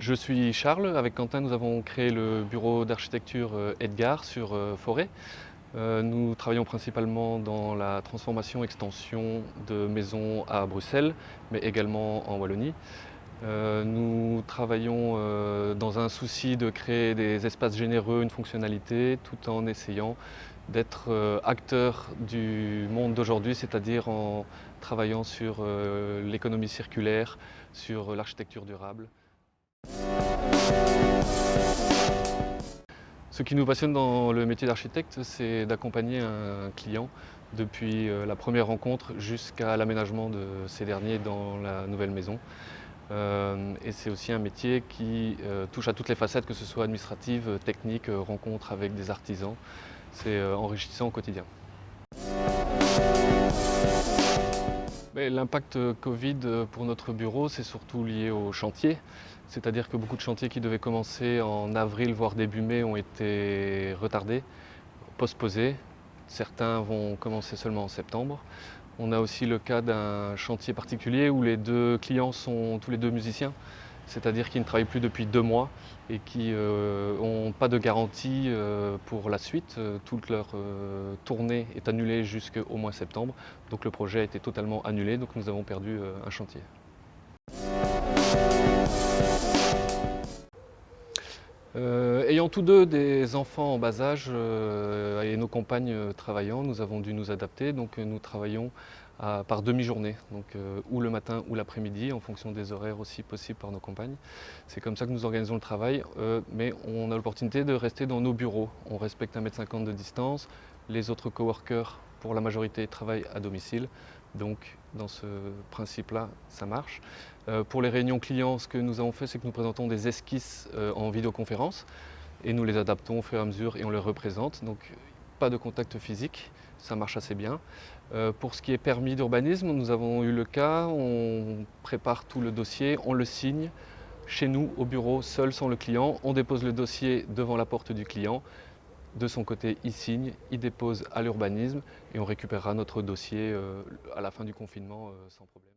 Je suis Charles, avec Quentin nous avons créé le bureau d'architecture Edgar sur Forêt. Nous travaillons principalement dans la transformation-extension de maisons à Bruxelles, mais également en Wallonie. Nous travaillons dans un souci de créer des espaces généreux, une fonctionnalité, tout en essayant d'être acteur du monde d'aujourd'hui, c'est-à-dire en travaillant sur l'économie circulaire, sur l'architecture durable. Ce qui nous passionne dans le métier d'architecte, c'est d'accompagner un client depuis la première rencontre jusqu'à l'aménagement de ces derniers dans la nouvelle maison. Et c'est aussi un métier qui touche à toutes les facettes, que ce soit administrative, technique, rencontre avec des artisans. C'est enrichissant au quotidien. L'impact Covid pour notre bureau, c'est surtout lié au chantier. C'est-à-dire que beaucoup de chantiers qui devaient commencer en avril, voire début mai, ont été retardés, postposés. Certains vont commencer seulement en septembre. On a aussi le cas d'un chantier particulier où les deux clients sont tous les deux musiciens, c'est-à-dire qu'ils ne travaillent plus depuis 2 mois et qui n'ont pas de garantie pour la suite. Toute leur tournée est annulée jusqu'au mois septembre, donc le projet a été totalement annulé, donc nous avons perdu un chantier. Ayant tous deux des enfants en bas âge et nos compagnes travaillant, nous avons dû nous adapter. Donc nous travaillons par demi-journée, donc ou le matin ou l'après-midi, en fonction des horaires aussi possibles par nos compagnes. C'est comme ça que nous organisons le travail, mais on a l'opportunité de rester dans nos bureaux. On respecte 1,50 m de distance. Les autres coworkers, pour la majorité, travaillent à domicile. Donc dans ce principe-là, ça marche. Pour les réunions clients, ce que nous avons fait, c'est que nous présentons des esquisses en vidéoconférence et nous les adaptons au fur et à mesure et on les représente. Donc pas de contact physique, ça marche assez bien. Pour ce qui est permis d'urbanisme, nous avons eu le cas, on prépare tout le dossier, on le signe chez nous au bureau, seul sans le client. On dépose le dossier devant la porte du client. De son côté, il signe, il dépose à l'urbanisme et on récupérera notre dossier à la fin du confinement sans problème.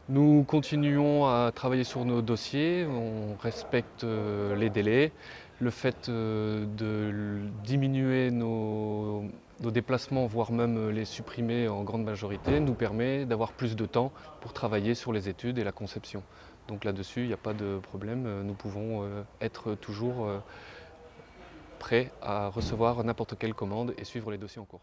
Nous continuons à travailler sur nos dossiers, on respecte les délais. Le fait de diminuer nos déplacements, voire même les supprimer en grande majorité, nous permet d'avoir plus de temps pour travailler sur les études et la conception. Donc là-dessus, il n'y a pas de problème, nous pouvons être toujours prêts à recevoir n'importe quelle commande et suivre les dossiers en cours.